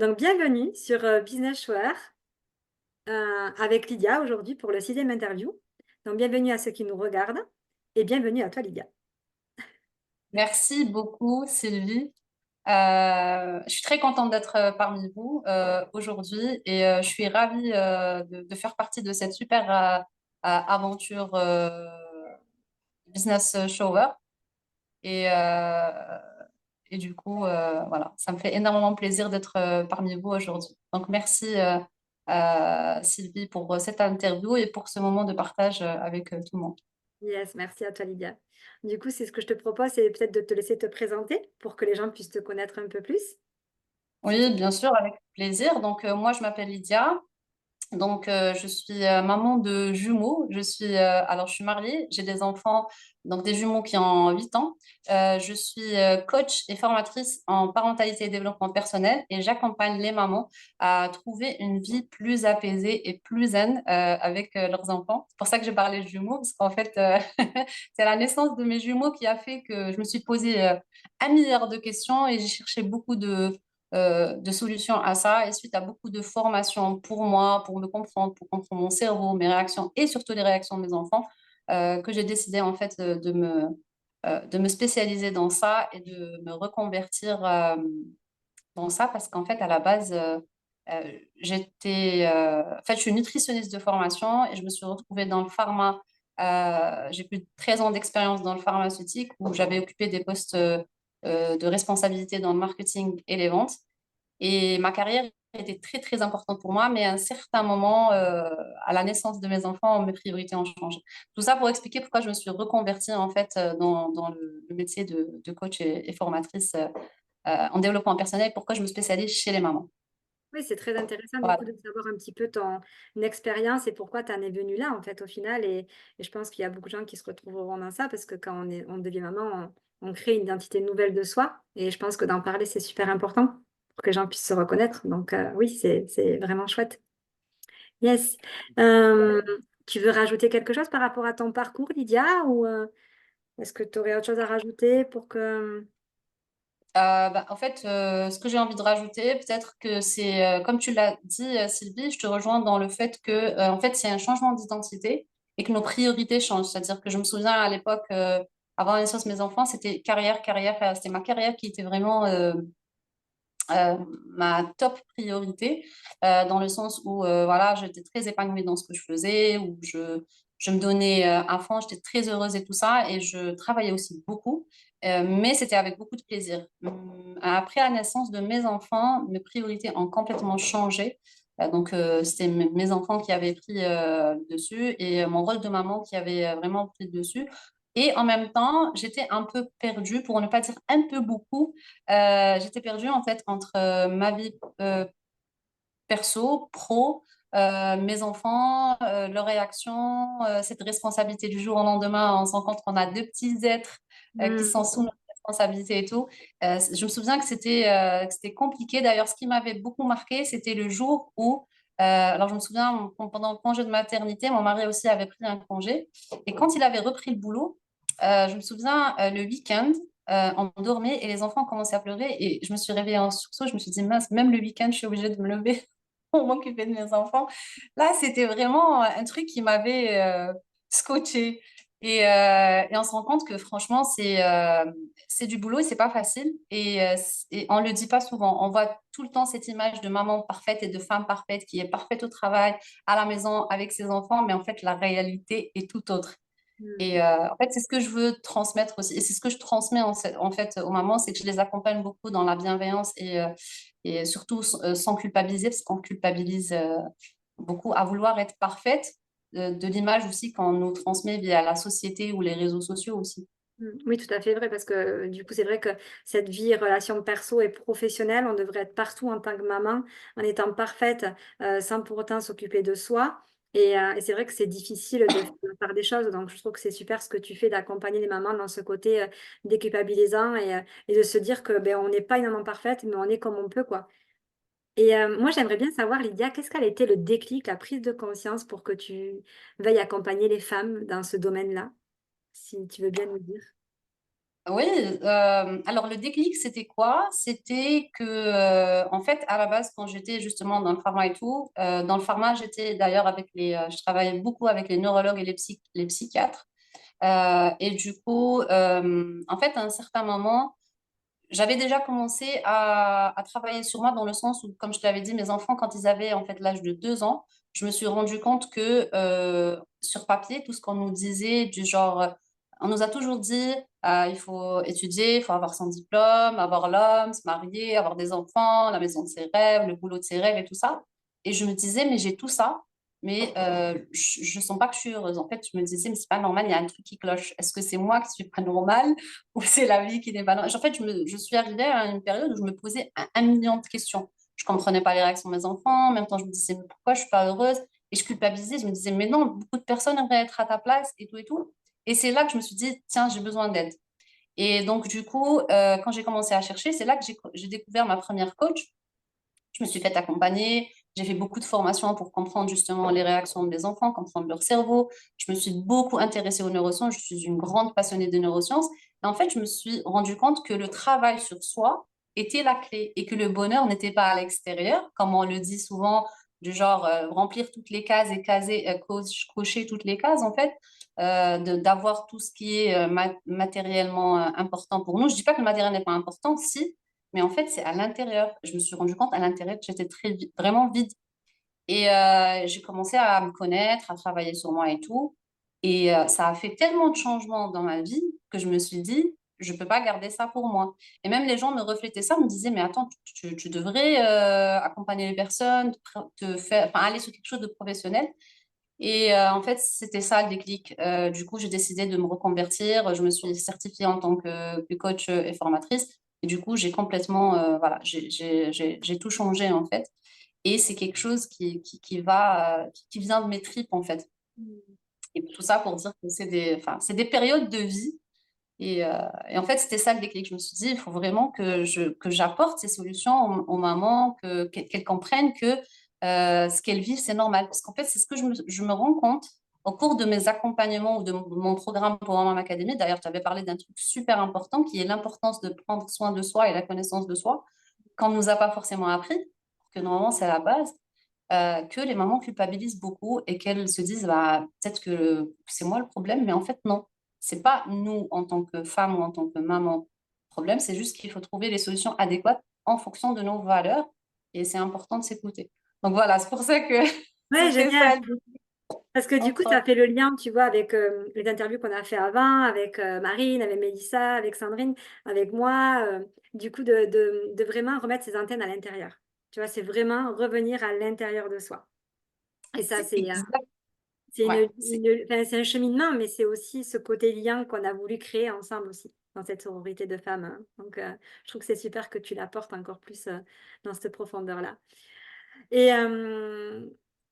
Donc, bienvenue sur Business Shower avec Lydia aujourd'hui pour le sixième interview. Donc, bienvenue à ceux qui nous regardent et bienvenue à toi, Lydia. Merci beaucoup, Sylvie. Je suis très contente d'être parmi vous aujourd'hui et je suis ravie de faire partie de cette super aventure Business Shower. Et, euh, et du coup, voilà, ça me fait énormément plaisir d'être parmi vous aujourd'hui. Donc, merci Sylvie pour cette interview et pour ce moment de partage avec tout le monde. Yes, merci à toi, Lydia. Du coup, c'est ce que je te propose, c'est peut-être de te laisser te présenter pour que les gens puissent te connaître un peu plus. Si tu... Oui, bien sûr, avec plaisir. Donc, moi, je m'appelle Lydia. Donc, je suis maman de jumeaux. Alors, je suis mariée, j'ai des enfants, donc des jumeaux qui ont 8 ans. Je suis coach et formatrice en parentalité et développement personnel et j'accompagne les mamans à trouver une vie plus apaisée et plus zen avec leurs enfants. C'est pour ça que j'ai parlé de jumeaux, parce qu'en fait, c'est la naissance de mes jumeaux qui a fait que je me suis posé un milliard de questions et j'ai cherché beaucoup de solutions à ça et suite à beaucoup de formations pour moi, pour me comprendre, pour comprendre mon cerveau, mes réactions et surtout les réactions de mes enfants, que j'ai décidé en fait de me spécialiser dans ça et de me reconvertir dans ça parce qu'en fait à la base en fait je suis nutritionniste de formation et je me suis retrouvée dans le pharma. J'ai plus de 13 ans d'expérience dans le pharmaceutique où j'avais occupé des postes de responsabilité dans le marketing et les ventes. Et ma carrière était très, très importante pour moi, mais à un certain moment, à la naissance de mes enfants, mes priorités ont changé. Tout ça pour expliquer pourquoi je me suis reconvertie en fait dans le métier de coach et formatrice en développement personnel, pourquoi je me spécialise chez les mamans. Oui, c'est très intéressant du coup Voilà. de savoir un petit peu ton expérience et pourquoi tu en es venue là en fait au final. Et je pense qu'il y a beaucoup de gens qui se retrouveront dans ça parce que quand on devient maman, on crée une identité nouvelle de soi. Et je pense que d'en parler, c'est super important pour que les gens puissent se reconnaître. Donc oui, c'est vraiment chouette. Yes. Euh, Tu veux rajouter quelque chose par rapport à ton parcours, Lydia, ou est-ce que tu aurais autre chose à rajouter pour que... En fait, ce que j'ai envie de rajouter, peut-être que c'est, comme tu l'as dit, Sylvie, je te rejoins dans le fait que, en fait, c'est un changement d'identité et que nos priorités changent. C'est-à-dire que je me souviens à l'époque, avant la naissance de mes enfants, c'était carrière, carrière, carrière. C'était ma carrière qui était vraiment ma top priorité, dans le sens où, voilà, j'étais très épanouie dans ce que je faisais, où je me donnais à fond, j'étais très heureuse et tout ça, et je travaillais aussi beaucoup. Mais c'était avec beaucoup de plaisir. Après la naissance de mes enfants, mes priorités ont complètement changé. C'était mes enfants qui avaient pris dessus et mon rôle de maman qui avait vraiment pris dessus. Et en même temps, j'étais un peu perdue, pour ne pas dire un peu beaucoup. J'étais perdue en fait entre ma vie perso, pro, mes enfants, leurs réactions, cette responsabilité du jour au lendemain. On se rend compte qu'on a deux petits êtres qui Hmm. sont sous notre responsabilité et tout. Je me souviens que c'était compliqué. D'ailleurs, ce qui m'avait beaucoup marqué, c'était le jour où, alors je me souviens, pendant le congé de maternité, mon mari aussi avait pris un congé. Et quand il avait repris le boulot, je me souviens, le week-end, on dormait et les enfants commençaient à pleurer et je me suis réveillée en sursaut. Je me suis dit, mince, même le week-end, je suis obligée de me lever pour m'occuper de mes enfants. Là, c'était vraiment un truc qui m'avait scotché. Et on se rend compte que franchement, c'est du boulot et c'est pas facile. Et on le dit pas souvent. On voit tout le temps cette image de maman parfaite et de femme parfaite qui est parfaite au travail, à la maison, avec ses enfants, mais en fait, la réalité est tout autre. Hmm. Et en fait, c'est ce que je veux transmettre aussi. Et c'est ce que je transmets en fait aux mamans, c'est que je les accompagne beaucoup dans la bienveillance et surtout sans culpabiliser, parce qu'on culpabilise beaucoup à vouloir être parfaite, de l'image aussi qu'on nous transmet via la société ou les réseaux sociaux aussi. Oui, tout à fait vrai, parce que du coup, c'est vrai que cette vie, relation perso et professionnelle, on devrait être partout en tant que maman, en étant parfaite, sans pour autant s'occuper de soi. Et c'est vrai que c'est difficile de faire des choses, donc je trouve que c'est super ce que tu fais d'accompagner les mamans dans ce côté déculpabilisant et de se dire que ben, on n'est pas une maman parfaite, mais on est comme on peut, quoi. Et moi, j'aimerais bien savoir, Lydia, qu'est-ce qu'a été le déclic, la prise de conscience pour que tu veuilles accompagner les femmes dans ce domaine-là, si tu veux bien nous dire. Oui, alors le déclic, c'était quoi? C'était que, en fait, à la base, quand j'étais justement dans le pharma et tout, dans le pharma, j'étais d'ailleurs je travaillais beaucoup avec les neurologues et les psychiatres. Et du coup, en fait, à un certain moment, j'avais déjà commencé à travailler sur moi dans le sens où, comme je te l'avais dit, mes enfants, quand ils avaient en fait l'âge de 2 ans, je me suis rendu compte que sur papier, tout ce qu'on nous disait du genre, on nous a toujours dit, il faut étudier, il faut avoir son diplôme, avoir l'homme, se marier, avoir des enfants, la maison de ses rêves, le boulot de ses rêves et tout ça. Et je me disais, mais j'ai tout ça, mais je ne sens pas que je suis heureuse. En fait, je me disais, mais c'est pas normal, il y a un truc qui cloche. Est-ce que c'est moi qui suis pas normale? Ou c'est la vie qui n'est pas normale. En fait, je suis arrivée à une période où je me posais un million de questions. Je ne comprenais pas les réactions de mes enfants. En même temps, je me disais, mais pourquoi je ne suis pas heureuse? Et je culpabilisais. Je me disais, mais non, beaucoup de personnes aimeraient être à ta place et tout et tout. Et c'est là que je me suis dit, tiens, j'ai besoin d'aide. Et donc, du coup, quand j'ai commencé à chercher, c'est là que j'ai découvert ma première coach. Je me suis fait accompagner. J'ai fait beaucoup de formations pour comprendre justement les réactions des enfants, comprendre leur cerveau. Je me suis beaucoup intéressée aux neurosciences. Je suis une grande passionnée de neurosciences. Et en fait, je me suis rendu compte que le travail sur soi était la clé et que le bonheur n'était pas à l'extérieur, comme on le dit souvent, du genre remplir toutes les cases et cocher toutes les cases, en fait, d'avoir tout ce qui est matériellement important pour nous. Je ne dis pas que le matériel n'est pas important, si, mais en fait, c'est à l'intérieur. Je me suis rendu compte à l'intérieur que j'étais vraiment vide. Et j'ai commencé à me connaître, à travailler sur moi et tout. Et ça a fait tellement de changements dans ma vie que je me suis dit, je ne peux pas garder ça pour moi. Et même les gens me reflétaient ça, me disaient, mais attends, tu devrais accompagner les personnes, enfin, aller sur quelque chose de professionnel. Et en fait, c'était ça le déclic. Du coup, j'ai décidé de me reconvertir. Je me suis certifiée en tant que coach et formatrice. Et du coup, j'ai complètement, voilà, j'ai tout changé en fait. Et c'est quelque chose qui vient de mes tripes en fait. Et tout ça pour dire que enfin, c'est des périodes de vie. Et en fait, c'était ça le déclic. Je me suis dit, il faut vraiment que j'apporte ces solutions aux mamans, qu'elles comprennent que ce qu'elles vivent, c'est normal. Parce qu'en fait, c'est ce que je me rends compte au cours de mes accompagnements ou de mon programme pour Maman Académie. D'ailleurs, tu avais parlé d'un truc super important qui est l'importance de prendre soin de soi et la connaissance de soi, qu'on ne nous a pas forcément appris, que normalement, c'est à la base. Que les mamans culpabilisent beaucoup et qu'elles se disent bah, peut-être que c'est moi le problème, mais en fait, non. C'est pas nous en tant que femmes ou en tant que maman le problème, c'est juste qu'il faut trouver les solutions adéquates en fonction de nos valeurs et c'est important de s'écouter. Donc voilà, c'est pour ça que Ouais, c'était génial. ça Parce que du coup, entre. ça fait le lien, tu vois, avec les interviews qu'on a fait avant, avec Marine, avec Mélissa, avec Sandrine, avec moi. Du coup, de vraiment remettre ses antennes à l'intérieur. Tu vois, c'est vraiment revenir à l'intérieur de soi. Et ça, C'est exact. c'est Ouais, enfin, c'est un cheminement, mais c'est aussi ce côté lien qu'on a voulu créer ensemble aussi, dans cette sororité de femmes, hein. Donc, je trouve que c'est super que tu l'apportes encore plus dans cette profondeur-là. Et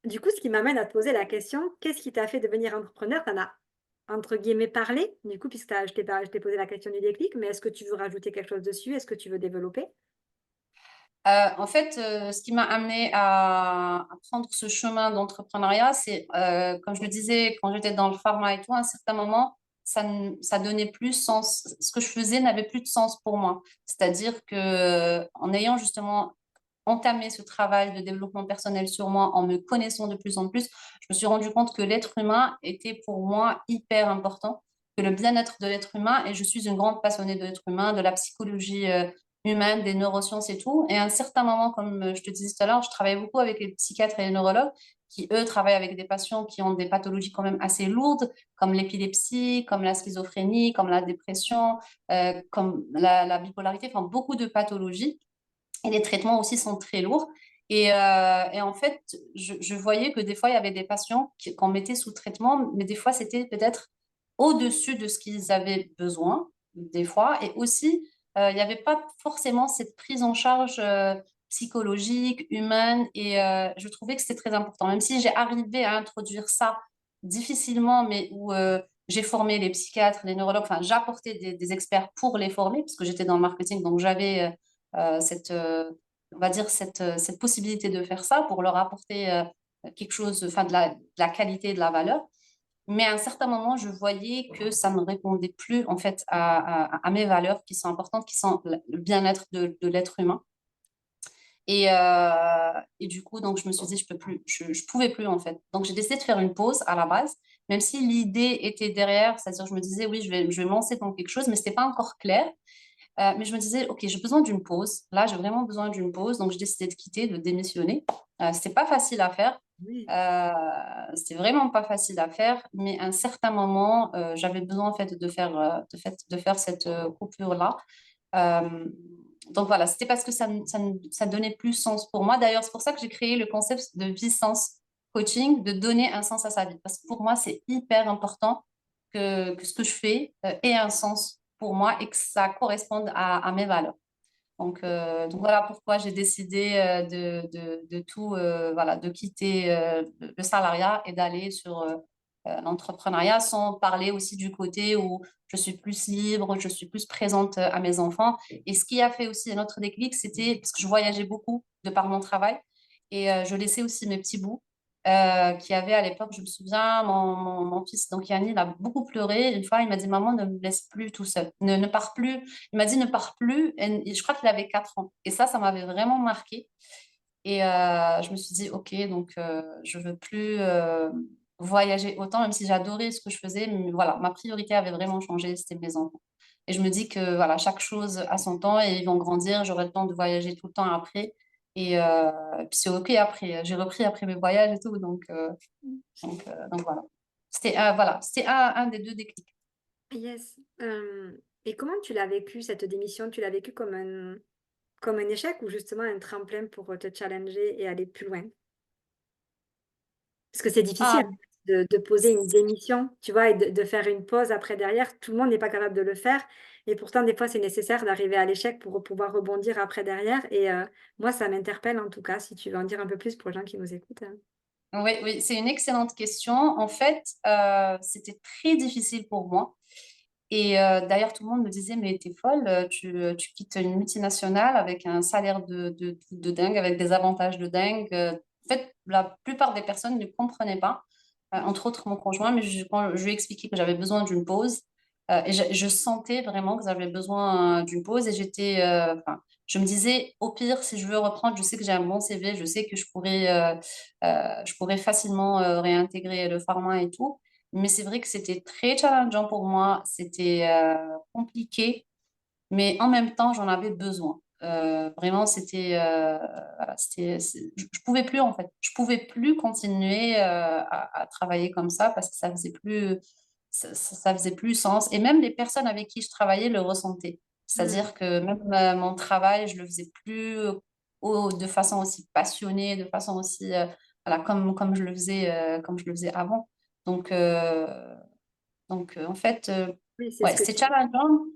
du coup, ce qui m'amène à te poser la question, qu'est-ce qui t'a fait devenir entrepreneur? T'en as, entre guillemets, parlé, du coup, puisque je t'ai posé la question du déclic, mais est-ce que tu veux rajouter quelque chose dessus? Est-ce que tu veux développer? En fait, ce qui m'a amené à prendre ce chemin d'entrepreneuriat, c'est, comme je le disais, quand j'étais dans le pharma et tout, à un certain moment, ça donnait plus sens. Ce que je faisais n'avait plus de sens pour moi. C'est-à-dire que, en ayant justement entamé ce travail de développement personnel sur moi, en me connaissant de plus en plus, je me suis rendu compte que l'être humain était pour moi hyper important, que le bien-être de l'être humain, et je suis une grande passionnée de l'être humain, de la psychologie humaine, des neurosciences et tout. Et à un certain moment, comme je te disais tout à l'heure, je travaillais beaucoup avec les psychiatres et les neurologues qui, eux, travaillent avec des patients qui ont des pathologies quand même assez lourdes, comme l'épilepsie, comme la schizophrénie, comme la dépression, comme la bipolarité, enfin beaucoup de pathologies. Et les traitements aussi sont très lourds. Et en fait, je voyais que des fois, il y avait des patients qu'on mettait sous traitement, mais des fois, c'était peut-être au-dessus de ce qu'ils avaient besoin, des fois. Et aussi, il n'y avait pas forcément cette prise en charge psychologique, humaine. Et je trouvais que c'était très important. Même si j'ai arrivé à introduire ça difficilement, mais où j'ai formé les psychiatres, les neurologues, enfin, j'apportais des experts pour les former, parce que j'étais dans le marketing, donc j'avais on va dire, cette possibilité de faire ça pour leur apporter quelque chose, enfin, de la qualité et de la valeur. Mais à un certain moment, je voyais que ça ne répondait plus en fait à mes valeurs qui sont importantes, qui sont le bien-être de l'être humain. Et du coup, donc, je me suis dit, je peux plus, je pouvais plus, en fait. Donc, j'ai décidé de faire une pause à la base, même si l'idée était derrière, c'est-à-dire, je me disais, oui, je vais me lancer dans quelque chose, mais c'était pas encore clair. Mais je me disais, OK, j'ai besoin d'une pause. Là, j'ai vraiment besoin d'une pause. Donc, j'ai décidé de quitter, de démissionner. C'était pas facile à faire. Oui. C'était vraiment pas facile à faire. Mais à un certain moment, j'avais besoin, en fait, de faire cette coupure-là. Euh, donc voilà, c'était parce que ça donnait plus sens pour moi. D'ailleurs, c'est pour ça que j'ai créé le concept de vie-sens coaching, de donner un sens à sa vie. Parce que pour moi, c'est hyper important que ce que je fais ait un sens pour moi et que ça corresponde à mes valeurs. Donc voilà pourquoi j'ai décidé de tout, voilà, de quitter le salariat et d'aller sur l'entrepreneuriat, sans parler aussi du côté où je suis plus libre, je suis plus présente à mes enfants. Et ce qui a fait aussi un autre déclic, c'était parce que je voyageais beaucoup de par mon travail et je laissais aussi mes petits bouts. Qui avait à l'époque, je me souviens, mon fils, donc Yanni, il a beaucoup pleuré. Une fois, il m'a dit, maman, ne me laisse plus tout seul, ne pars plus. Il m'a dit ne pars plus. Et je crois qu'il avait 4 ans. Et ça m'avait vraiment marqué. Et je me suis dit, OK, donc je veux plus voyager autant, même si j'adorais ce que je faisais. Mais voilà, ma priorité avait vraiment changé, c'était mes enfants. Et je me dis que voilà, chaque chose a son temps et ils vont grandir. J'aurai le temps de voyager tout le temps après. Et puis c'est OK après. J'ai repris après mes voyages et tout. Donc voilà. C'était un des deux déclics. Yes. Et comment tu l'as vécu, cette démission? Tu l'as vécu comme un échec ou justement un tremplin pour te challenger et aller plus loin? Parce que c'est difficile Ah, de poser une démission, tu vois? Et de faire une pause après derrière. Tout le monde n'est pas capable de le faire et pourtant des fois c'est nécessaire d'arriver à l'échec pour pouvoir rebondir après derrière et moi ça m'interpelle en tout cas, si tu veux en dire un peu plus pour les gens qui nous écoutent, hein. oui, oui, c'est une excellente question. En fait, c'était très difficile pour moi. Et d'ailleurs, tout le monde me disait, mais t'es folle, tu quittes une multinationale avec un salaire de dingue, avec des avantages de dingue. En fait, la plupart des personnes ne comprenaient pas, entre autres mon conjoint, mais quand je lui ai expliqué que j'avais besoin d'une pause, et je sentais vraiment que j'avais besoin d'une pause, et enfin, je me disais, au pire, si je veux reprendre, je sais que j'ai un bon CV, je sais que je pourrais facilement réintégrer le pharma et tout. Mais c'est vrai que c'était très challengeant pour moi, c'était compliqué, mais en même temps, j'en avais besoin. Vraiment, voilà, je pouvais plus en fait. Je pouvais plus continuer à travailler comme ça parce que ça faisait plus sens. Et même les personnes avec qui je travaillais le ressentaient. Mmh. C'est-à-dire que même mon travail, je le faisais plus de façon aussi passionnée, de façon aussi, voilà, comme je le faisais avant. Donc, euh, donc, en fait, Oui, c'est ce ouais, que c'est tu challengeant,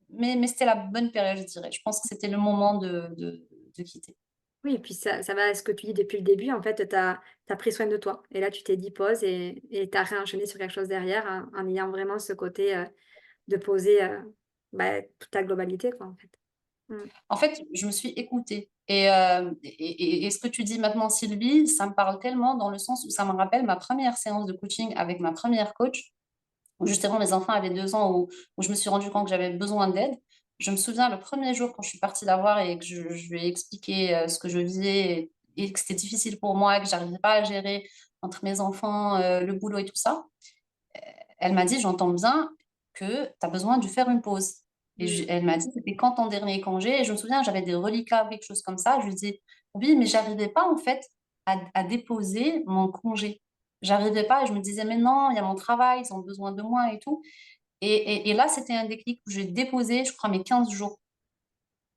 mais c'était la bonne période, je dirais. Je pense que c'était le moment de quitter. oui et puis ça va à ce que tu dis depuis le début, en fait, tu as pris soin de toi et là tu t'es dit: «Pause» et tu as réenchaîné sur quelque chose derrière en ayant vraiment ce côté, de poser, bah, toute ta globalité quoi, en fait. Mmh. En fait, je me suis écoutée. Et ce que tu dis maintenant, Sylvie, ça me parle tellement dans le sens où ça me rappelle ma première séance de coaching avec ma première coach, où justement mes enfants avaient 2 ans, où je me suis rendu compte que j'avais besoin d'aide. Je me souviens le premier jour quand je suis partie la voir et que je lui ai expliqué ce que je faisais et que c'était difficile pour moi, que j'arrivais pas à gérer entre mes enfants, le boulot et tout ça. Elle m'a dit, j'entends bien que tu as besoin de faire une pause. Mmh. Elle m'a dit, c'était quand ton dernier congé? Et je me souviens, j'avais des reliquats, quelque chose comme ça. Je lui dis, oui, mais j'arrivais pas en fait à déposer mon congé. J'arrivais pas et je me disais, mais non, il y a mon travail, ils ont besoin de moi et tout. Et là, c'était un déclic où j'ai déposé, je crois, mes 15 jours.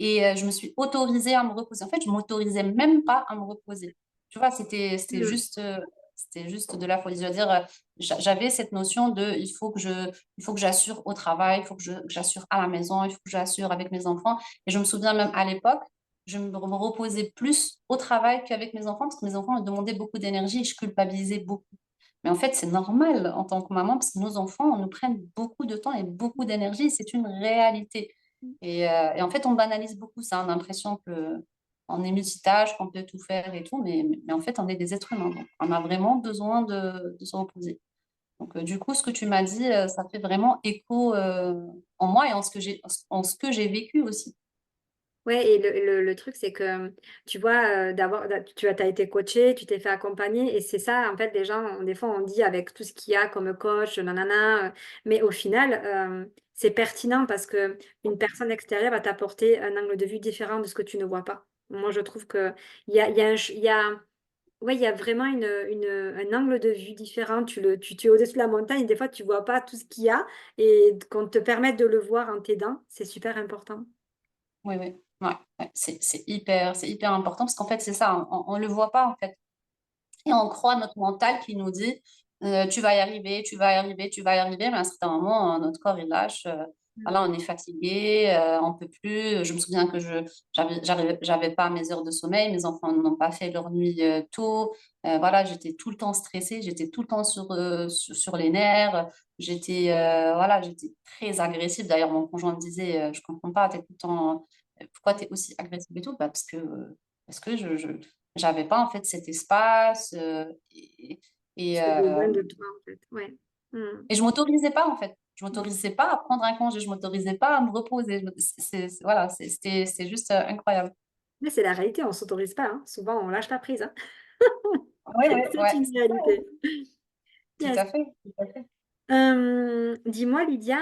Et je me suis autorisée à me reposer. En fait, je m'autorisais même pas à me reposer. Tu vois, Mmh. c'était juste de la folie. Je veux dire, j'avais cette notion de il faut que j'assure au travail, il faut que j'assure à la maison, il faut que j'assure avec mes enfants. Et je me souviens même à l'époque, je me reposais plus au travail qu'avec mes enfants parce que mes enfants me demandaient beaucoup d'énergie et je culpabilisais beaucoup. Mais en fait, c'est normal en tant que maman parce que nos enfants nous prennent beaucoup de temps et beaucoup d'énergie. C'est une réalité. Et en fait, on banalise beaucoup ça. On a l'impression que on est multitâche, qu'on peut tout faire et tout, mais en fait, on est des êtres humains. Donc, on a vraiment besoin de se reposer. Donc, du coup, ce que tu m'as dit, ça fait vraiment écho en moi et en ce que j'ai vécu aussi. Ouais, et le truc, c'est que, tu vois, t'as été coaché, tu t'es fait accompagner, et c'est ça, en fait, les gens, des fois, on dit avec tout ce qu'il y a comme coach, nanana, mais au final, c'est pertinent parce que une personne extérieure va t'apporter un angle de vue différent de ce que tu ne vois pas. Moi, je trouve que il y a, ouais, il y a vraiment un angle de vue différent. Tu es au-dessus de la montagne, et des fois, tu vois pas tout ce qu'il y a, et qu'on te permette de le voir en t'aidant, c'est super important. Oui, oui. Ouais, ouais. C'est hyper important parce qu'en fait, c'est ça, on ne le voit pas en fait. Et on croit notre mental qui nous dit tu vas y arriver, tu vas y arriver, tu vas y arriver, mais à un certain moment, notre corps il lâche. Voilà, on est fatigué, on peut plus. Je me souviens que j'avais pas mes heures de sommeil, mes enfants n'ont pas fait leur nuit tôt. Voilà, j'étais tout le temps stressée, j'étais tout le temps sur les nerfs. J'étais très agressive. D'ailleurs, mon conjoint me disait je comprends pas, t'es tout le temps, pourquoi tu es aussi agressive et tout? Bah, parce que j'avais pas en fait cet espace et, Tu as besoin euh, de toi, en fait. Ouais. Mm. et je m'autorisais pas en fait. Je m'autorisais pas à prendre un congé, je m'autorisais pas à me reposer. Voilà, c'est juste incroyable. Mais c'est la réalité, on s'autorise pas, hein. Souvent, on lâche la prise, hein. Oui, oui, C'est ouais, une réalité. tout Yes. à fait, tout à fait. Dis-moi, Lydia,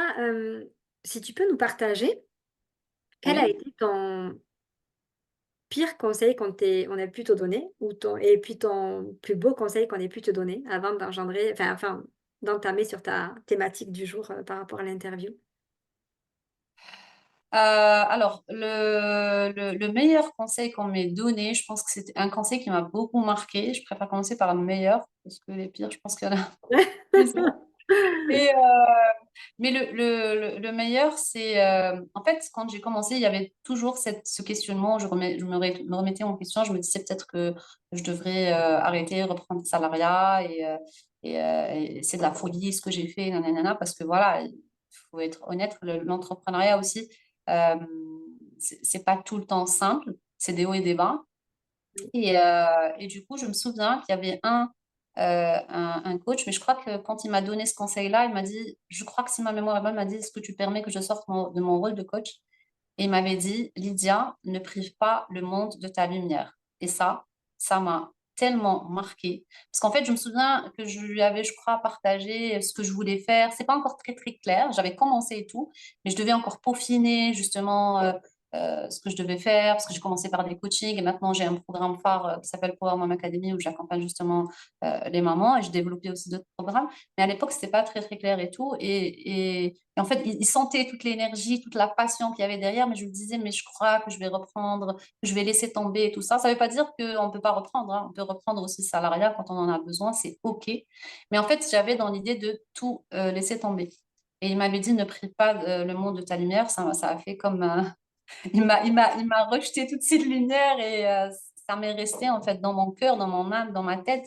si tu peux nous partager, quel a Oui. été ton pire conseil on ait pu te donner, et puis ton plus beau conseil qu'on ait pu te donner avant d'entamer sur ta thématique du jour, par rapport à l'interview? Alors, le meilleur conseil qu'on m'ait donné, je pense que c'était un conseil qui m'a beaucoup marqué. Je préfère commencer par le meilleur, parce que les pires, je pense qu'il y en a plusieurs. Et, mais le meilleur, c'est en fait, quand j'ai commencé, il y avait toujours ce questionnement. Me remettais en question. Je me disais peut-être que je devrais arrêter, reprendre le salariat et c'est de la folie ce que j'ai fait, nanana, parce que voilà, il faut être honnête, l'entrepreneuriat aussi, euh, c'est pas tout le temps simple, c'est des hauts et des bas. Oui. Et du coup, je me souviens qu'il y avait un coach, mais je crois que quand il m'a donné ce conseil-là, il m'a dit, je crois que si ma mémoire est bonne, il m'a dit, est-ce que tu permets que je sorte de mon rôle de coach? Et il m'avait dit, Lydia, ne prive pas le monde de ta lumière. Et ça m'a tellement marqué. Parce qu'en fait, je me souviens que je lui avais, je crois, partagé ce que je voulais faire. C'est pas encore très, très clair. J'avais commencé et tout, mais je devais encore peaufiner, justement, ce que je devais faire, parce que j'ai commencé par des coachings et maintenant j'ai un programme phare qui s'appelle Power Mom Academy où j'accompagne justement les mamans et j'ai développé aussi d'autres programmes. Mais à l'époque, c'était pas très, très clair et tout. Et en fait, il sentait toute l'énergie, toute la passion qu'il y avait derrière, mais je me disais, mais je crois que je vais reprendre, que je vais laisser tomber et tout ça. Ça ne veut pas dire qu'on ne peut pas reprendre, hein. On peut reprendre aussi le salariat quand on en a besoin, c'est OK. Mais en fait, j'avais dans l'idée de tout laisser tomber. Et il m'avait dit, ne prie pas le monde de ta lumière. Ça a fait comme... il m'a rejeté toute cette lumière et ça m'est resté en fait dans mon cœur, dans mon âme, dans ma tête.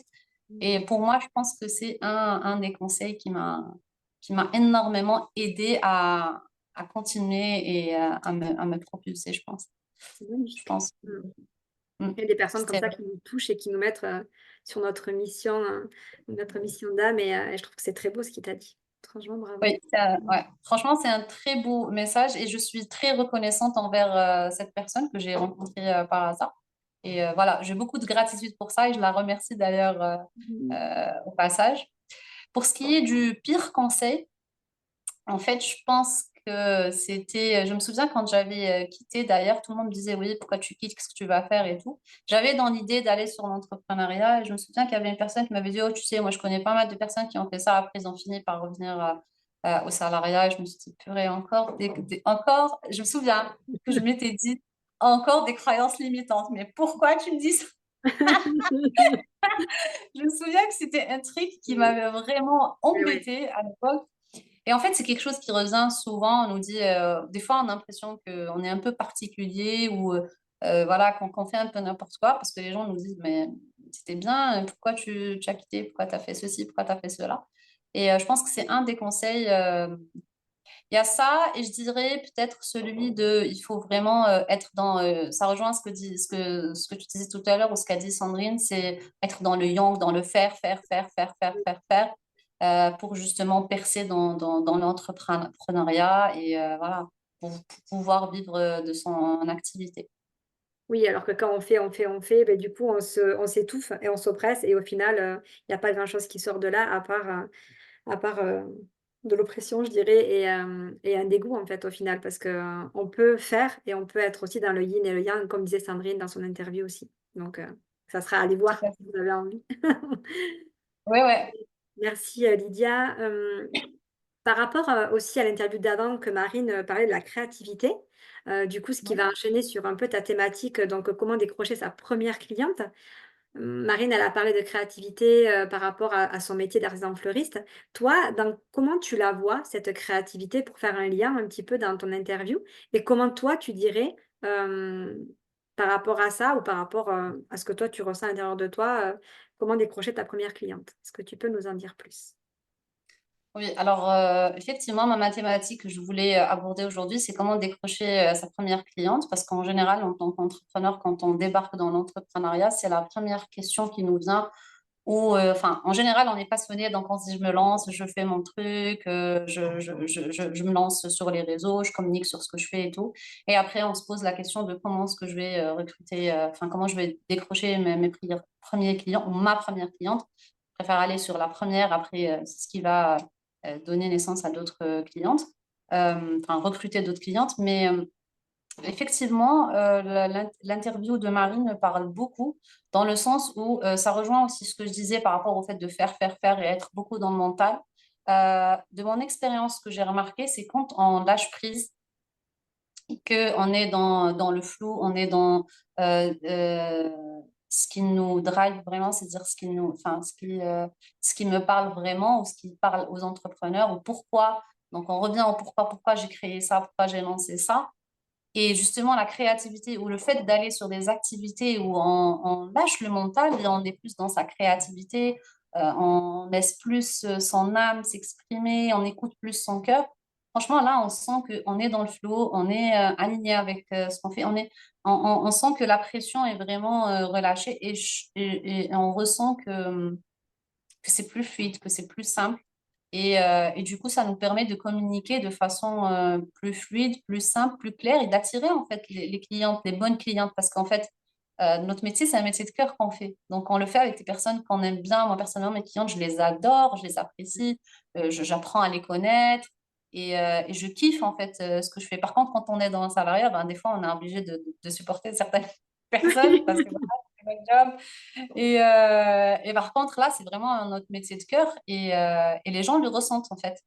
Et pour moi, je pense que c'est un des conseils qui m'a énormément aidé à continuer et à me propulser, je pense. C'est Je magnifique. pense que Mm. mm, Il y a des personnes comme c'était ça qui nous touchent et qui nous mettent, sur notre mission d'âme, et je trouve que c'est très beau ce qu'il t'a dit. Franchement, bravo. oui, ouais. Franchement, c'est un très beau message et je suis très reconnaissante envers cette personne que j'ai rencontrée par hasard. Et voilà, j'ai beaucoup de gratitude pour ça et je la remercie d'ailleurs Mm. au passage. Pour ce qui est du pire conseil, en fait, je pense que c'était. Je me souviens quand j'avais quitté, d'ailleurs, tout le monde me disait oui, pourquoi tu quittes, qu'est-ce que tu vas faire et tout. J'avais dans l'idée d'aller sur l'entrepreneuriat et je me souviens qu'il y avait une personne qui m'avait dit, oh, tu sais, moi je connais pas mal de personnes qui ont fait ça, après ils ont fini par revenir au salariat. Et je me suis dit, purée, encore, je me souviens que je m'étais dit, encore des croyances limitantes. Mais pourquoi tu me dis ça? Je me souviens que c'était un truc qui m'avait vraiment Eh ouais. embêtée à l'époque. Et en fait, c'est quelque chose qui revient souvent. On nous dit, des fois, on a l'impression qu'on est un peu particulier ou voilà, qu'on fait un peu n'importe quoi parce que les gens nous disent, mais c'était bien, pourquoi tu as quitté, pourquoi tu as fait ceci, pourquoi tu as fait cela. Et je pense que c'est un des conseils. Il y a ça, et je dirais peut-être celui de, il faut vraiment être dans, ça rejoint ce que tu disais tout à l'heure ou ce qu'a dit Sandrine, c'est être dans le yang, dans le faire, faire, faire, faire, faire, faire, faire. pour justement percer dans l'entrepreneuriat et voilà, pour pouvoir vivre de son activité. Oui, alors que quand on fait, beh, du coup, on s'étouffe et on s'oppresse et au final, il y a pas grand-chose qui sort de là à part, de l'oppression, je dirais et un dégoût, en fait, au final. Parce que, on peut faire et on peut être aussi dans le yin et le yang, comme disait Sandrine dans son interview aussi. Donc, ça sera à aller Tout voir à si fait. vous avez envie. Ouais, ouais. Merci, Lydia. Par rapport, aussi à l'interview d'avant que Marine, parlait de la créativité, du coup, ce qui Ouais. va enchaîner sur un peu ta thématique, donc comment décrocher sa première cliente. Marine, elle a parlé de créativité, par rapport à son métier d'artisan fleuriste. Toi, comment tu la vois, cette créativité, pour faire un lien un petit peu dans ton interview? Et comment toi, tu dirais, hem, par rapport à ça ou par rapport, à ce que toi, tu ressens à l'intérieur de toi, comment décrocher ta première cliente? Est-ce que tu peux nous en dire plus? Oui, alors, effectivement, ma mathématique que je voulais, aborder aujourd'hui, c'est comment décrocher, sa première cliente. Parce qu'en général, en tant qu'entrepreneur, quand on débarque dans l'entrepreneuriat, c'est la première question qui nous vient ou, enfin, en général, on est passionné, donc on se dit: «Je me lance, je fais mon truc, je me lance sur les réseaux, je communique sur ce que je fais et tout» et après on se pose la question de comment est-ce que je vais, recruter, enfin, comment je vais décrocher mes premiers clients ou ma première cliente. Je préfère aller sur la première, après, c'est ce qui va, donner naissance à d'autres, clientes, enfin recruter d'autres clientes. Mais, effectivement, l'interview de Marine me parle beaucoup dans le sens où, ça rejoint aussi ce que je disais par rapport au fait de faire, faire, faire et être beaucoup dans le mental. De mon expérience, ce que j'ai remarqué, c'est quand on lâche prise et qu'on est dans le flou, on est dans, ce qui nous drive vraiment, c'est-à-dire enfin, ce qui me parle vraiment ou ce qui parle aux entrepreneurs ou pourquoi. Donc on revient au pourquoi j'ai créé ça, pourquoi j'ai lancé ça. Et justement, la créativité ou le fait d'aller sur des activités où on lâche le mental et on est plus dans sa créativité, on laisse plus, son âme s'exprimer, on écoute plus son cœur. Franchement, là, on sent qu'on est dans le flow, on est, aligné avec, ce qu'on fait. On sent que la pression est vraiment, relâchée et on ressent que c'est plus fluide, que c'est plus simple et du coup, ça nous permet de communiquer de façon, plus fluide, plus simple, plus claire et d'attirer en fait les clientes, les bonnes clientes parce qu'en fait, notre métier, c'est un métier de cœur qu'on fait. Donc on le fait avec des personnes qu'on aime bien. Moi, personnellement, mes clientes, je les adore, je les apprécie, j'apprends à les connaître et je kiffe en fait, ce que je fais. Par contre, quand on est dans un salariat, ben, des fois, on est obligé de supporter certaines personnes parce que voilà, c'est notre job et par contre, là, c'est vraiment notre métier de cœur et les gens le ressentent, en fait.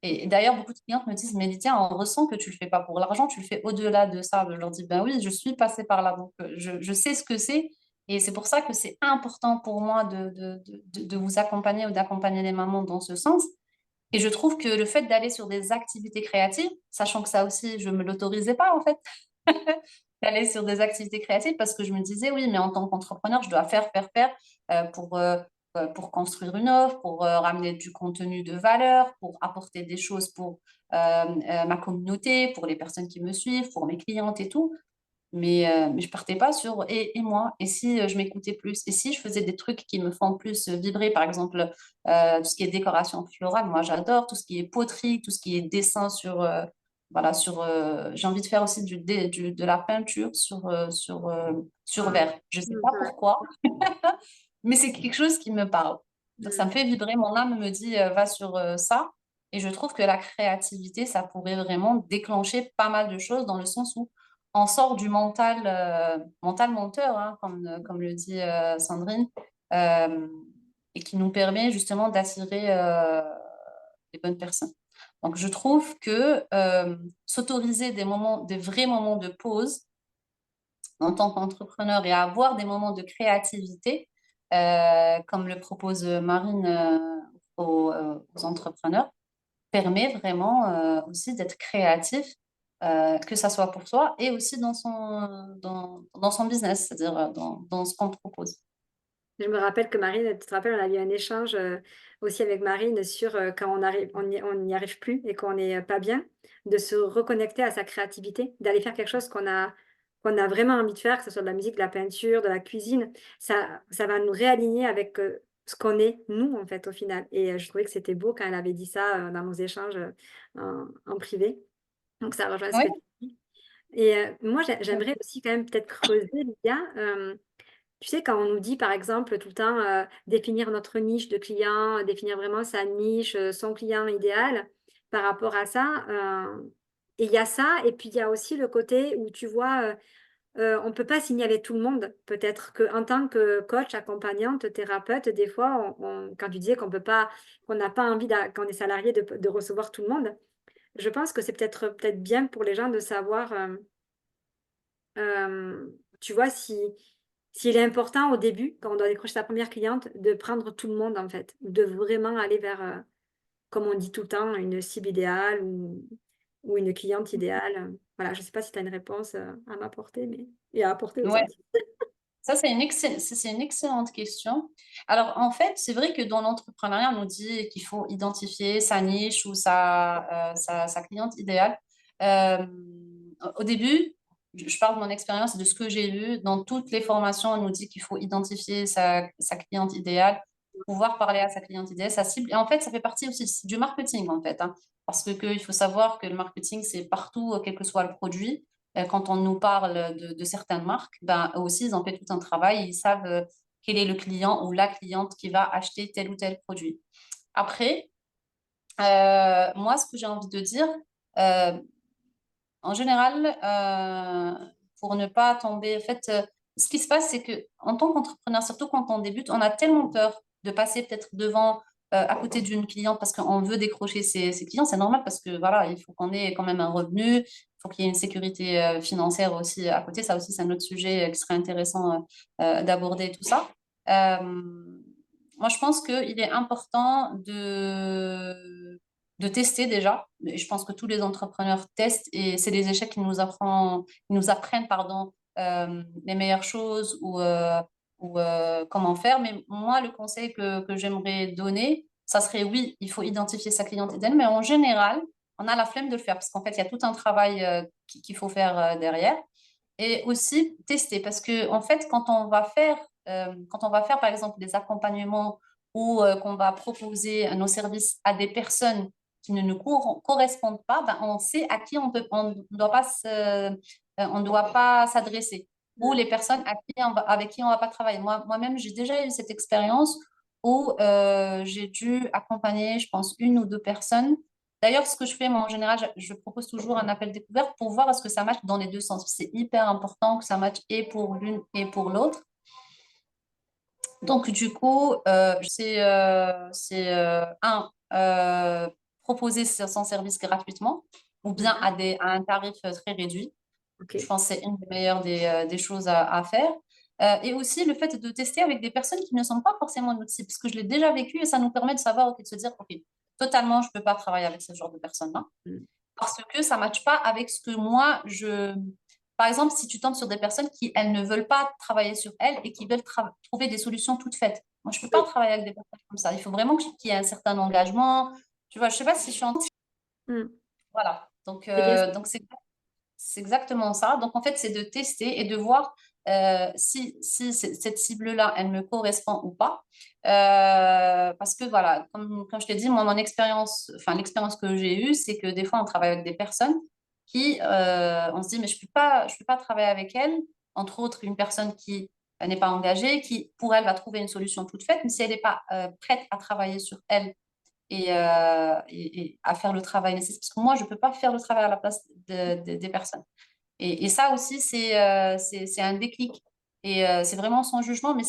Et d'ailleurs, beaucoup de clientes me disent: «Mais Lydia, on ressent que tu le fais pas pour l'argent, tu le fais au-delà de ça». Je leur dis: «Ben oui, je suis passée par là, donc je sais ce que c'est et c'est pour ça que c'est important pour moi de vous accompagner ou d'accompagner les mamans dans ce sens». Et je trouve que le fait d'aller sur des activités créatives, sachant que ça aussi, je me l'autorisais pas, en fait. D'aller sur des activités créatives parce que je me disais: «Oui, mais en tant qu'entrepreneur, je dois faire, faire, faire, pour construire une offre, pour, ramener du contenu de valeur, pour apporter des choses pour, ma communauté, pour les personnes qui me suivent, pour mes clientes et tout». Mais je partais pas sur: «Et moi? Et si, je m'écoutais plus? Et si je faisais des trucs qui me font plus, vibrer?» Par exemple, tout ce qui est décoration florale, moi j'adore, tout ce qui est poterie, tout ce qui est dessin sur, voilà, j'ai envie de faire aussi de la peinture sur verre. Je sais pas Ouais. pourquoi, mais c'est quelque chose qui me parle. Donc ça Mmh. me fait vibrer, mon âme me dit, «Va sur, ça» et je trouve que la créativité, ça pourrait vraiment déclencher pas mal de choses dans le sens où on sort du mental menteur, hein, comme le dit, Sandrine, hem et qui nous permet justement d'attirer, les bonnes personnes. Donc je trouve que, s'autoriser des vrais moments de pause en tant qu'entrepreneur et à avoir des moments de créativité, comme le propose Marine aux entrepreneurs, permet vraiment aussi d'être créatif, que ça soit pour soi et aussi dans son business, c'est-à-dire dans ce qu'on propose. Je me rappelle que Marine, tu te rappelles, on a eu un échange, aussi avec Marine sur, quand on n'y arrive plus et qu'on est, pas bien, de se reconnecter à sa créativité, d'aller faire quelque chose qu'on a vraiment envie de faire, que ce soit de la musique, de la peinture, de la cuisine. Ça va nous réaligner avec, ce qu'on est, nous, en fait, au final. Et je trouvais que c'était beau quand elle avait dit ça, dans nos échanges, en privé. Donc ça rejoint ce Oui, que tu dis. Et moi, j'aimerais aussi quand même peut-être creuser, Lydia. Tu sais, quand on nous dit, par exemple, tout le temps, définir notre niche de client, définir vraiment sa niche, son client idéal, par rapport à ça, et il y a ça, et puis il y a aussi le côté où tu vois, on ne peut pas signaler tout le monde. Peut-être qu'en tant que coach, accompagnante, thérapeute, des fois, quand tu disais qu'on peut pas, qu'on n'a pas envie, quand on est salarié, de recevoir tout le monde, je pense que c'est peut-être bien pour les gens de savoir, tu vois, s'il est important au début, quand on doit décrocher sa première cliente, de prendre tout le monde, en fait, de vraiment aller vers, comme on dit tout le temps, une cible idéale ou une cliente idéale. Voilà, je ne sais pas si tu as une réponse à m'apporter, mais et à apporter aux ouais. autres. Ça, c'est une excellente question. Alors, en fait, c'est vrai que dans l'entrepreneuriat, on nous dit qu'il faut identifier sa niche ou sa cliente idéale. Euh, Au début, je parle de mon expérience et de ce que j'ai vu. Dans toutes les formations, on nous dit qu'il faut identifier sa cliente idéale, pouvoir parler à sa cliente idéale, sa cible. Et en fait, ça fait partie aussi du marketing, en fait, hein. Parce que il faut savoir que le marketing, c'est partout, quel que soit le produit. Quand on nous parle de certaines marques, ben, eux aussi, ils ont fait tout un travail. Ils savent quel est le client ou la cliente qui va acheter tel ou tel produit. Après, moi, ce que j'ai envie de dire, euh, en général, pour ne pas tomber, en fait, ce qui se passe, c'est que en tant qu'entrepreneur, surtout quand on débute, on a tellement peur de passer peut-être devant, à côté d'une cliente parce qu'on veut décrocher ses clients. C'est normal parce que voilà, il faut qu'on ait quand même un revenu, il faut qu'il y ait une sécurité financière aussi à côté. Ça aussi, c'est un autre sujet qui serait intéressant d'aborder tout ça. Moi, je pense qu'il est important de tester déjà. Et je pense que tous les entrepreneurs testent et c'est les échecs qui nous apprennent pardon, les meilleures choses ou comment faire. Mais moi, le conseil que j'aimerais donner, ça serait oui, il faut identifier sa cliente idéale, mais en général, on a la flemme de le faire parce qu'en fait, il y a tout un travail qu'il faut faire derrière. Et aussi tester parce que en fait, quand on va faire par exemple des accompagnements ou qu'on va proposer nos services à des personnes qui ne nous correspondent pas, ben, on sait à qui on doit pas on doit pas s'adresser ou Mm. les personnes avec qui on va pas travailler. Moi-même, j'ai déjà eu cette expérience où j'ai dû accompagner, je pense, une ou deux personnes. D'ailleurs, ce que je fais, moi, en général, je propose toujours un appel découverte pour voir est-ce que ça match dans les deux sens. C'est hyper important que ça matche et pour l'une et pour l'autre. Donc, du coup, proposer son service gratuitement ou bien Mhm. à un tarif très réduit. Ok. Je pense que c'est une des meilleures des choses à faire. Et aussi le fait de tester avec des personnes qui ne sont pas forcément notre cible, parce que je l'ai déjà vécu et ça nous permet de savoir, ok, de se dire, ok, totalement, je ne peux pas travailler avec ce genre de personnes-là Mm. parce que ça ne matche pas avec ce que moi, je... Par exemple, si tu tombes sur des personnes qui, elles, ne veulent pas travailler sur elles et qui veulent trouver des solutions toutes faites. Moi, je ne peux pas Oui. travailler avec des personnes comme ça. Il faut vraiment qu'il y ait un certain engagement. Tu vois, je ne sais pas si je suis en... Mm. Voilà. C'est bien ça. Donc c'est exactement ça. Donc, en fait, c'est de tester et de voir si cette cible-là, elle me correspond ou pas. Parce que, voilà, comme je t'ai dit, moi, mon expérience, enfin, l'expérience que j'ai eue, c'est que des fois, on travaille avec des personnes qui, on se dit, mais je peux pas travailler avec elle. Entre autres, une personne qui n'est pas engagée, qui, pour elle, va trouver une solution toute faite, mais si elle n'est pas prête à travailler sur elle et à faire le travail nécessaire. Parce que moi, je ne peux pas faire le travail à la place des personnes. Et ça aussi, c'est un déclic. Et c'est vraiment sans jugement, mais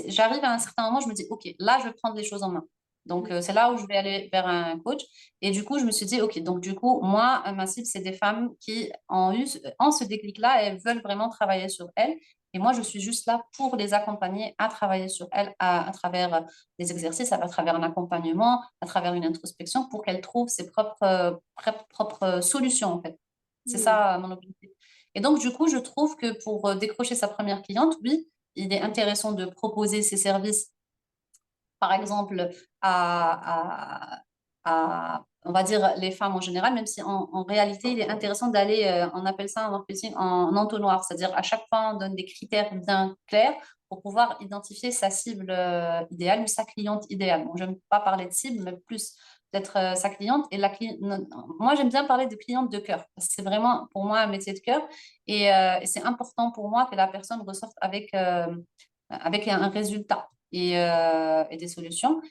j'arrive à un certain moment, je me dis, OK, là, je vais prendre les choses en main. Donc, Mm. c'est là où je vais aller vers un coach. Et du coup, je me suis dit, OK, donc du coup, moi, ma cible, c'est des femmes qui ont ce déclic-là, elles veulent vraiment travailler sur elles. Et moi, je suis juste là pour les accompagner à travailler sur elles à travers des exercices, à travers un accompagnement, à travers une introspection pour qu'elles trouvent ses propres solutions, en fait. C'est Mm. ça mon objectif. Et donc, du coup, je trouve que pour décrocher sa première cliente, oui, il est intéressant de proposer ses services, par exemple, on va dire, les femmes en général, même si en réalité, il est intéressant d'aller, on appelle ça en marketing, en entonnoir, c'est-à-dire à chaque fois, on donne des critères bien clairs pour pouvoir identifier sa cible idéale ou sa cliente idéale. Bon, je n'aime pas parler de cible, mais plus peut-être sa cliente. Et moi, j'aime bien parler de cliente de cœur, parce que c'est vraiment pour moi un métier de cœur. Et c'est important pour moi que la personne ressorte avec un résultat et des solutions.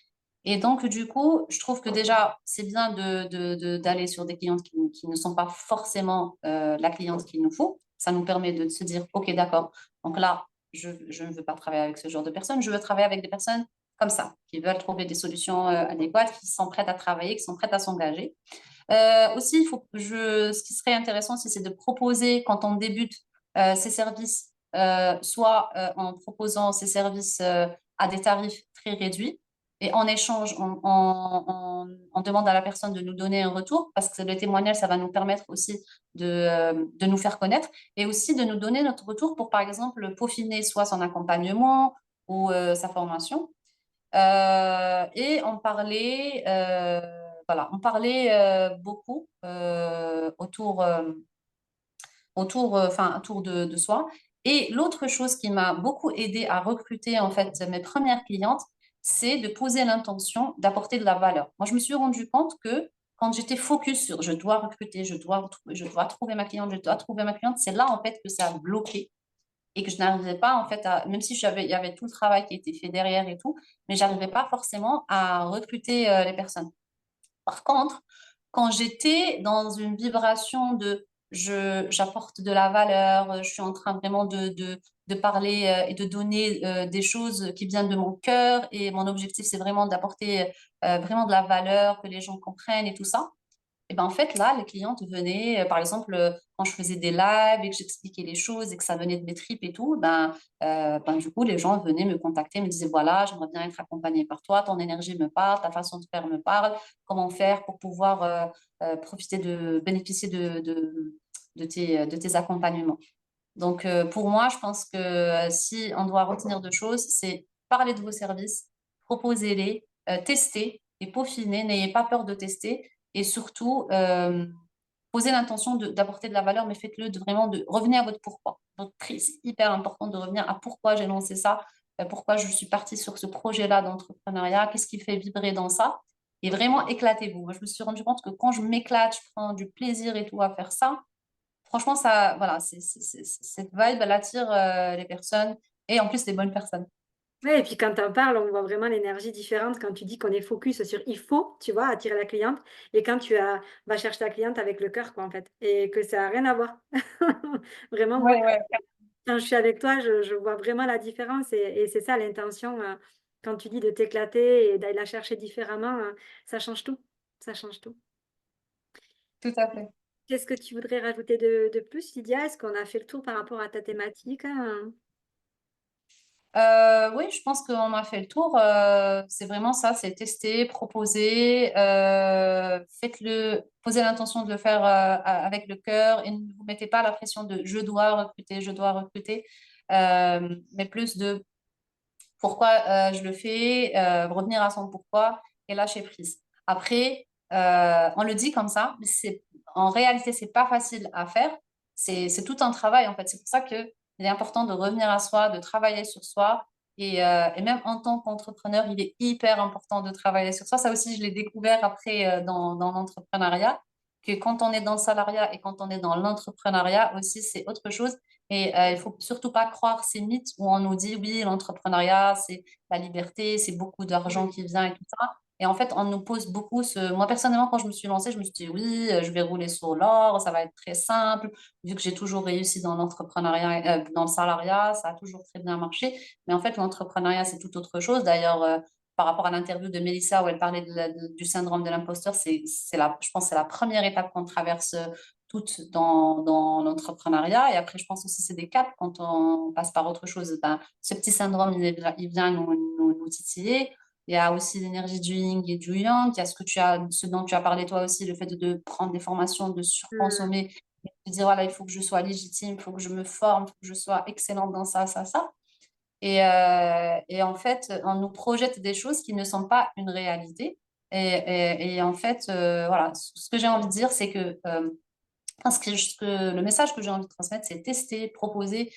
Et donc, du coup, je trouve que déjà, c'est bien d'aller sur des clientes qui ne sont pas forcément la cliente qu'il nous faut. Ça nous permet de se dire, OK, d'accord. Donc là, je ne veux pas travailler avec ce genre de personnes. Je veux travailler avec des personnes comme ça, qui veulent trouver des solutions adéquates, qui sont prêtes à travailler, qui sont prêtes à s'engager. Aussi, ce qui serait intéressant, c'est de proposer, quand on débute ces services, soit en proposant ces services à des tarifs très réduits, et en échange, on demande à la personne de nous donner un retour, parce que le témoignage, ça va nous permettre aussi de nous faire connaître, et aussi de nous donner notre retour pour, par exemple, peaufiner soit son accompagnement ou sa formation. Et on parlait beaucoup autour de soi. Et l'autre chose qui m'a beaucoup aidé à recruter en fait mes premières clientes, c'est de poser l'intention d'apporter de la valeur. Moi, je me suis rendu compte que quand j'étais focus sur je dois recruter, je dois trouver ma cliente, je dois trouver ma cliente, c'est là en fait que ça a bloqué et que je n'arrivais pas en fait même si il y avait tout le travail qui était fait derrière et tout, mais j'arrivais pas forcément à recruter les personnes. Par contre, quand j'étais dans une vibration de j'apporte de la valeur, je suis en train vraiment de parler et de donner des choses qui viennent de mon cœur et mon objectif, c'est vraiment d'apporter vraiment de la valeur, que les gens comprennent et tout ça. Et ben en fait, là, les clientes venaient, par exemple, quand je faisais des lives et que j'expliquais les choses et que ça venait de mes tripes et tout, ben, du coup, les gens venaient me contacter, me disaient, voilà, j'aimerais bien être accompagnée par toi, ton énergie me parle, ta façon de faire me parle, comment faire pour pouvoir bénéficier de tes accompagnements. Donc, pour moi, je pense que si on doit retenir deux choses, c'est parler de vos services, proposez-les, tester et peaufiner. N'ayez pas peur de tester et surtout, posez l'intention d'apporter de la valeur, mais faites-le vraiment de revenir à votre pourquoi. Donc, c'est hyper important de revenir à pourquoi j'ai lancé ça, pourquoi je suis partie sur ce projet-là d'entrepreneuriat, qu'est-ce qui fait vibrer dans ça. Et vraiment, éclatez-vous. Moi, je me suis rendu compte que quand je m'éclate, je prends du plaisir et tout à faire ça, franchement, ça, voilà, cette vibe, elle attire les personnes et en plus les bonnes personnes. Ouais et puis quand tu en parles, on voit vraiment l'énergie différente quand tu dis qu'on est focus sur «il faut», tu vois? Attirer la cliente et quand vas chercher ta cliente avec le cœur, quoi, en fait et que ça a rien à voir. Vraiment, moi, Ouais, ouais. quand je suis avec toi, je vois vraiment la différence et c'est ça l'intention, quand tu dis de t'éclater et d'aller la chercher différemment, ça change tout, ça change tout. Tout à fait. Qu'est-ce que tu voudrais rajouter de plus, Lydia? Est-ce qu'on a fait le tour par rapport à ta thématique, hein? Oui, je pense qu'on a fait le tour. C'est vraiment ça, c'est tester, proposer, faites-le, posez l'intention de le faire avec le cœur et ne vous mettez pas la pression de je dois recruter, mais plus de pourquoi je le fais, revenir à son pourquoi et lâcher prise. Après, on le dit comme ça, mais en réalité, c'est pas facile à faire. C'est tout un travail en fait. C'est pour ça que il est important de revenir à soi, de travailler sur soi. Et même en tant qu'entrepreneur, il est hyper important de travailler sur soi. Ça aussi, je l'ai découvert après dans l'entrepreneuriat, que quand on est dans le salariat et quand on est dans l'entrepreneuriat aussi, c'est autre chose. Et il faut surtout pas croire ces mythes où on nous dit oui, l'entrepreneuriat, c'est la liberté, c'est beaucoup d'argent qui vient et tout ça. Et en fait, on nous pose beaucoup Moi, personnellement, quand je me suis lancée, je me suis dit oui, je vais rouler sur l'or, ça va être très simple. Vu que j'ai toujours réussi dans l'entrepreneuriat, dans le salariat, ça a toujours très bien marché. Mais en fait, l'entrepreneuriat, c'est tout autre chose. D'ailleurs, par rapport à l'interview de Mélissa où elle parlait du syndrome de l'imposteur, je pense que c'est la première étape qu'on traverse toutes dans l'entrepreneuriat. Et après, je pense aussi que c'est des caps quand on passe par autre chose. Ben, ce petit syndrome, il vient nous titiller. Il y a aussi l'énergie du yin et du yang. Il y a ce dont tu as parlé toi aussi, le fait de prendre des formations, de Mmh. surconsommer, de dire voilà, il faut que je sois légitime, il faut que je me forme, il faut que je sois excellente dans ça, ça, ça. Et en fait, on nous projette des choses qui ne sont pas une réalité. Et en fait, voilà, ce que j'ai envie de dire, c'est que le message que j'ai envie de transmettre, c'est tester, proposer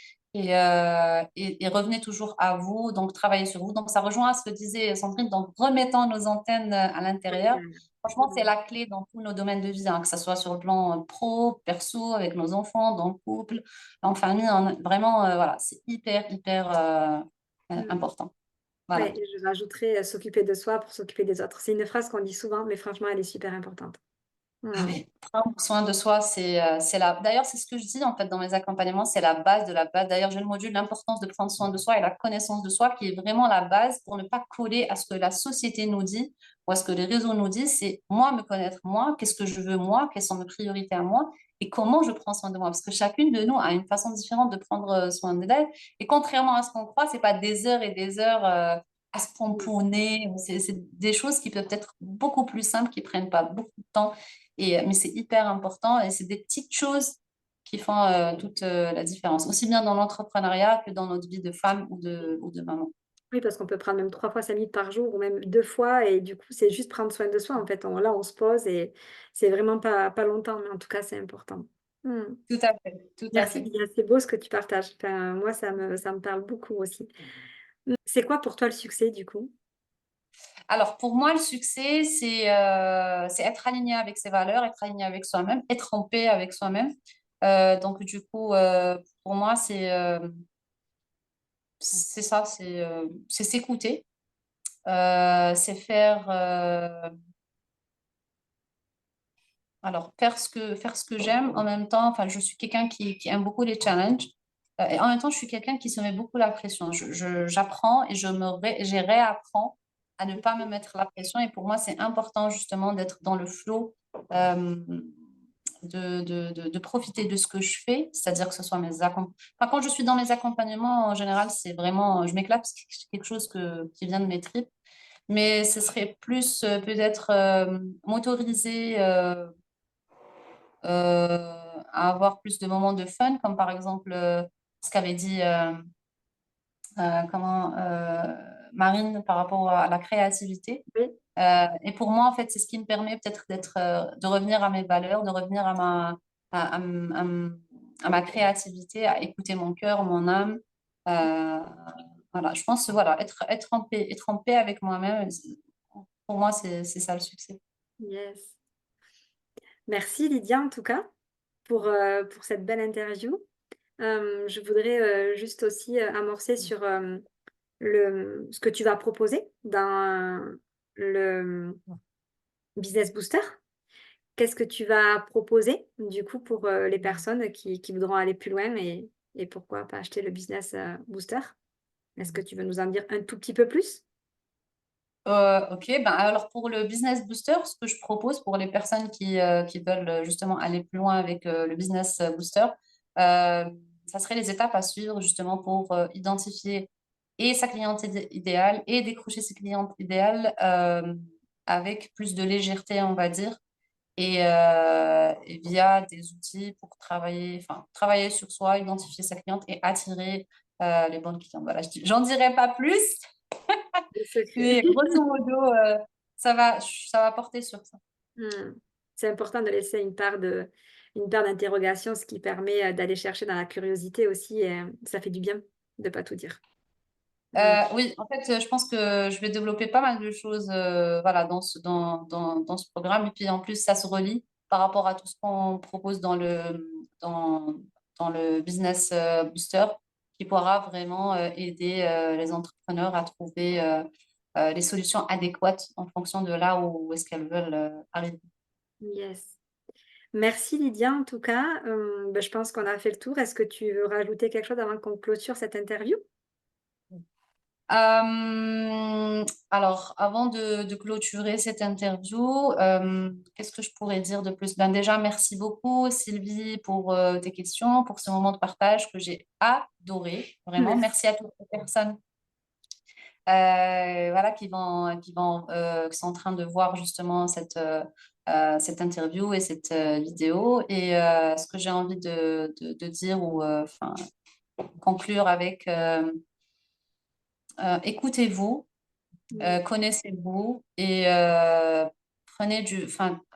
et revenez toujours à vous, donc travaillez sur vous. Donc ça rejoint à ce que disait Sandrine, donc remettons nos antennes à l'intérieur. Franchement, c'est Mm. la clé dans tous nos domaines de vie, hein, que ce soit sur le plan pro, perso, avec nos enfants, dans le couple, en famille. Vraiment, voilà, c'est hyper, hyper Mm. important. Voilà. Ouais, et je rajouterais s'occuper de soi pour s'occuper des autres. C'est une phrase qu'on dit souvent, mais franchement, elle est super importante. Ah Mm. oui, prendre soin de soi, c'est la. D'ailleurs, c'est ce que je dis en fait dans mes accompagnements, c'est la base de la base. D'ailleurs, j'ai le module l'importance de prendre soin de soi et la connaissance de soi qui est vraiment la base pour ne pas coller à ce que la société nous dit ou à ce que les réseaux nous disent. C'est moi me connaître moi, qu'est-ce que je veux moi, quelles sont mes priorités à moi et comment je prends soin de moi. Parce que chacune de nous a une façon différente de prendre soin d'elle. Et contrairement à ce qu'on croit, c'est pas des heures et des heures à se Mm. pomponner. C'est des choses qui peuvent être beaucoup plus simples, qui prennent pas beaucoup de temps mais c'est hyper important et c'est des petites choses qui font toute la différence, aussi bien dans l'entrepreneuriat que dans notre vie de femme ou de maman. Oui, parce qu'on peut prendre même 3 fois 5 minutes par jour ou même 2 fois et du coup, c'est juste prendre soin de soi, en fait. Là, on se pose et c'est vraiment pas longtemps, mais en tout cas, c'est important. Mmh. Tout à fait, tout à Merci fait. Lydia, c'est beau ce que tu partages. Enfin, moi, ça me parle beaucoup aussi. C'est quoi pour toi le succès, du coup? Alors, pour moi, le succès, c'est être aligné avec ses valeurs, être aligné avec soi-même, être en paix avec soi-même. Donc, du coup, pour moi, c'est ça, c'est s'écouter, c'est faire. Alors, faire ce que j'aime en même temps, enfin, je suis quelqu'un qui aime beaucoup les challenges. Et en même temps, je suis quelqu'un qui se met beaucoup la pression. J'apprends et je réapprends à ne pas me mettre la pression. Et pour moi, c'est important justement d'être dans le flow, euh, de profiter de ce que je fais, c'est-à-dire que ce soit mes accompagnements. Enfin, quand je suis dans mes accompagnements, en général, c'est vraiment, je m'éclate parce que c'est quelque chose qui vient de mes tripes. Mais ce serait plus peut-être m'autoriser. À avoir plus de moments de fun, comme par exemple ce qu'avait dit Marine par rapport à la créativité. Oui. Et pour moi, en fait, c'est ce qui me permet peut-être de revenir à mes valeurs, de revenir à ma créativité, à écouter mon cœur, mon âme. Euh, voilà, je pense, voilà, être en paix avec moi-même, pour moi, c'est ça le succès. Yes. Merci Lydia, en tout cas, pour cette belle interview. Je voudrais juste aussi amorcer sur ce que tu vas proposer dans le Business Booster. Qu'est-ce que tu vas proposer du coup pour les personnes qui voudront aller plus loin et pourquoi pas acheter le Business Booster? Est-ce que tu veux nous en dire un tout petit peu plus? Ok, ben alors pour le Business Booster, ce que je propose pour les personnes qui veulent justement aller plus loin avec le Business Booster, ça serait les étapes à suivre justement pour identifier et sa cliente idéale et décrocher ses clientes idéales avec plus de légèreté, on va dire, et via des outils pour travailler sur soi, identifier sa cliente et attirer les bonnes clientes. Voilà, j'en dirai pas plus. Le secret. Mais grosso modo, ça va porter sur ça. Hmm. C'est important de laisser une part d'interrogation, ce qui permet d'aller chercher dans la curiosité aussi. Et, ça fait du bien de ne pas tout dire. Hmm. Oui, en fait, je pense que je vais développer pas mal de choses voilà, dans ce programme. Et puis en plus, ça se relie par rapport à tout ce qu'on propose dans le Business Booster qui pourra vraiment aider les entrepreneurs à trouver les solutions adéquates en fonction de là où est-ce qu'elles veulent arriver. Yes. Merci Lydia, en tout cas. Je pense qu'on a fait le tour. Est-ce que tu veux rajouter quelque chose avant qu'on clôture cette interview? Alors, avant de clôturer cette interview, qu'est-ce que je pourrais dire de plus? Ben déjà, merci beaucoup Sylvie pour tes questions, pour ce moment de partage que j'ai adoré. Vraiment, Merci. merci à toutes les personnes voilà, qui sont en train de voir justement cette interview et cette vidéo. Et ce que j'ai envie de dire ou conclure avec écoutez-vous. Mm. Connaissez-vous et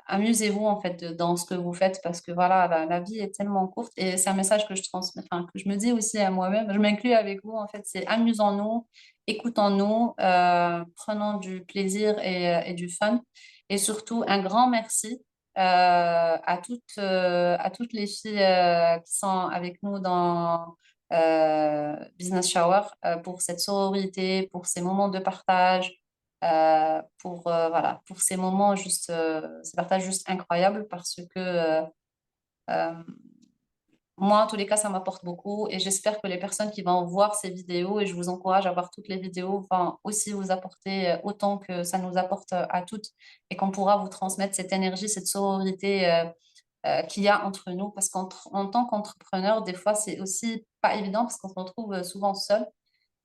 amusez-vous en fait dans ce que vous faites parce que voilà, la vie est tellement courte et c'est un message que je transmets, enfin, que je me dis aussi à moi-même, je m'inclus avec vous en fait, c'est amusons-nous, écoutons-nous, prenons du plaisir et du fun et surtout un grand merci à toutes les filles qui sont avec nous dans Business Shower pour cette sororité, pour ces moments de partage voilà, pour ces moments juste, ces partages juste incroyables parce que euh, moi, en tous les cas, ça m'apporte beaucoup et j'espère que les personnes qui vont voir ces vidéos, et je vous encourage à voir toutes les vidéos, vont aussi vous apporter autant que ça nous apporte à toutes et qu'on pourra vous transmettre cette énergie, cette sororité qu'il y a entre nous parce qu'en tant qu'entrepreneur, des fois, c'est aussi pas évident parce qu'on se retrouve souvent seul.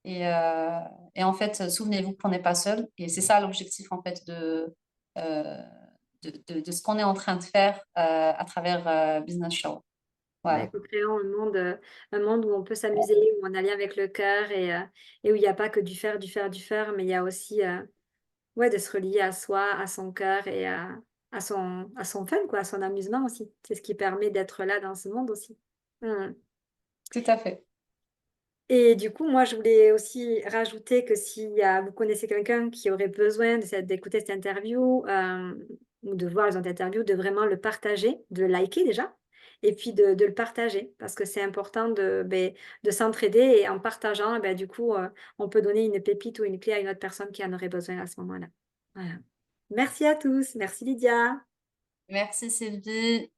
Et, euh, et en fait, souvenez-vous qu'on n'est pas seul. Et c'est ça l'objectif, en fait, euh, de ce qu'on est en train de faire à travers Business Show. Ouais, Voilà, co-créant un monde où on peut s'amuser, où on a lien avec le cœur et où il n'y a pas que du faire, du faire, du faire, mais il y a aussi ouais, de se relier à soi, à son cœur et à son fun, quoi, à son amusement aussi. C'est ce qui permet d'être là dans ce monde aussi. Mm. tout à fait. Et du coup, moi, je voulais aussi rajouter que si vous connaissez quelqu'un qui aurait besoin d'écouter cette interview ou de voir les autres interviews, de vraiment le partager, de le liker déjà, et puis de le partager, parce que c'est important de s'entraider et en partageant, du coup, on peut donner une pépite ou une clé à une autre personne qui en aurait besoin à ce moment-là. Voilà. Merci à tous. Merci Lydia. Merci Sylvie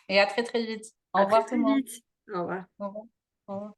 et à très très vite. Au À très revoir tout très le monde. vite. Au revoir. Au revoir. Au revoir.